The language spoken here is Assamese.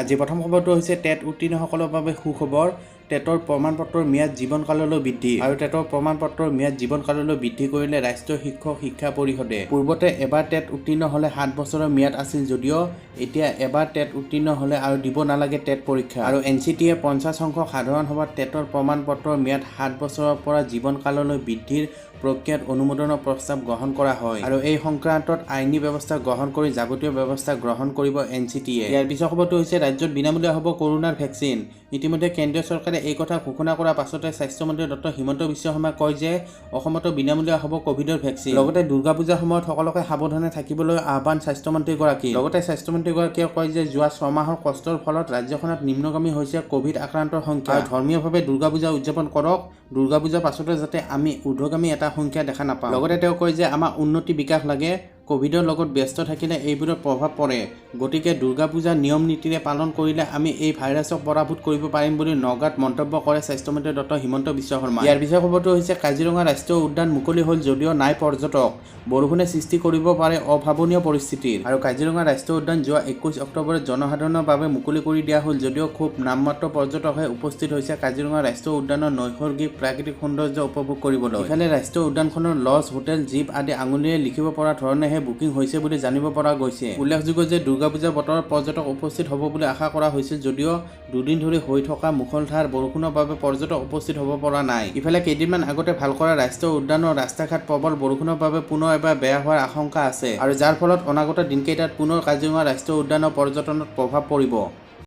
আজি প্ৰথম খবৰটো হৈছে টেট উত্তীৰ্ণসকলৰ বাবে সুখবৰ। টেটৰ প্ৰমাণপত্ৰৰ ম্যাদ জীৱনকাললৈ বৃদ্ধি আৰু টেটৰ প্ৰমাণপত্ৰৰ ম্যাদ জীৱনকাললৈ বৃদ্ধি কৰিলে ৰাষ্ট্ৰীয় শিক্ষক শিক্ষা পৰিষদে। পূৰ্বতে এবাৰ টেট উত্তীৰ্ণ হ'লে 7 বছৰৰ ম্যাদ আছিল যদিও এতিয়া এবাৰ টেট উত্তীৰ্ণ হ'লে আৰু দিব নালাগে টেট পৰীক্ষা। আৰু NCTয়ে 50 সংখ্যক সাধাৰণ সভাত টেটৰ প্ৰমাণপত্ৰৰ ম্যাদ 7 বছৰৰ পৰা জীৱনকাললৈ বৃদ্ধিৰ প্ৰক্ৰিয়াত অনুমোদনৰ প্ৰস্তাৱ গ্ৰহণ কৰা হয় আৰু এই সংক্ৰান্তত আইনী ব্যৱস্থা গ্ৰহণ কৰি যাৱতীয় ব্যৱস্থা গ্ৰহণ কৰিব NCTয়ে। ইয়াৰ পিছৰ খবৰটো হৈছে ৰাজ্যত বিনামূলীয়া হ'ব কৰোনাৰ ভেকচিন। ইতিমধ্যে কেন্দ্ৰীয় চৰকাৰে এই কথা ঘোষণা কৰাৰ পাছতে স্বাস্থ্যমন্ত্ৰী ডক্টৰ হিমন্ত বিশ্ব শৰ্মাই কয় যে অসমতো বিনামূলীয়া হ'ব কোভিডৰ ভেকচিন। লগতে দুৰ্গা পূজাৰ সময়ত সকলোকে সাৱধানে থাকিবলৈ আহ্বান স্বাস্থ্যমন্ত্ৰীগৰাকী। লগতে স্বাস্থ্যমন্ত্ৰীগৰাকীয়ে কয় যে যোৱা 6 মাহৰ কষ্টৰ ফলত ৰাজ্যখনত নিম্নগামী হৈছে কোভিড আক্ৰান্তৰ সংখ্যা। ধৰ্মীয়ভাৱে দুৰ্গা পূজা উদযাপন কৰক, দুৰ্গা পূজাৰ পাছতে যাতে আমি ঊৰ্ধ্বগামী এটা সংখ্যা দেখা নাপাওঁ। লগতে তেওঁ কয় যে আমাৰ উন্নতি বিকাশ লাগে, কোভিডৰ লগত ব্যস্ত থাকিলে এইবোৰৰ প্ৰভাৱ পৰে, গতিকে দুৰ্গা পূজা নিয়ম নীতিৰে পালন কৰিলে আমি এই ভাইৰাছক পৰাভূত কৰিব পাৰিম বুলি নগাঁৱত মন্তব্য কৰে স্বাস্থ্যমন্ত্ৰী ডক্টৰ হিমন্ত বিশ্ব শৰ্মা। ইয়াৰ পিছৰ খবৰটো হৈছে কাজিৰঙা ৰাষ্ট্ৰীয় উদ্যান মুকলি হ'ল যদিও নাই পৰ্যটক, বৰষুণে সৃষ্টি কৰিব পাৰে অভাৱনীয় পৰিস্থিতিৰ। আৰু কাজিৰঙা ৰাষ্ট্ৰীয় উদ্যান যোৱা 21 অক্টোবৰত জনসাধাৰণৰ বাবে মুকলি কৰি দিয়া হ'ল যদিও খুব নামমাত্ৰ পৰ্যটকহে উপস্থিত হৈছে কাজিৰঙা ৰাষ্ট্ৰীয় উদ্যানৰ নৈসৰ্গিক প্ৰাকৃতিক সৌন্দৰ্য উপভোগ কৰিবলৈ। ইফালে ৰাষ্ট্ৰীয় উদ্যানখনৰ লজ, হোটেল, জীপ আদি আঙুলিৰে লিখিব পৰা ধৰণে বুকিং হৈছে বুলি জানিব পৰা গৈছে। উল্লেখযোগ্য যে দুৰ্গা পূজাৰ বতৰত পৰ্যটক উপস্থিত হ'ব বুলি আশা কৰা হৈছিল যদিও দুদিন ধৰি হৈ থকা মুষলধাৰ বৰষুণৰ বাবে পৰ্যটক উপস্থিত হ'ব পৰা নাই। ইফালে কেইদিনমান আগতে ভাল কৰা ৰাষ্ট্ৰীয় উদ্যানৰ ৰাস্তা ঘাট প্ৰবল বৰষুণৰ বাবে পুনৰ এবাৰ বেয়া হোৱাৰ আশংকা আছে আৰু যাৰ ফলত অনাগত দিনকেইটাত পুনৰ কাজিৰঙা ৰাষ্ট্ৰীয় উদ্যানৰ পৰ্যটনত প্ৰভাৱ পৰিব।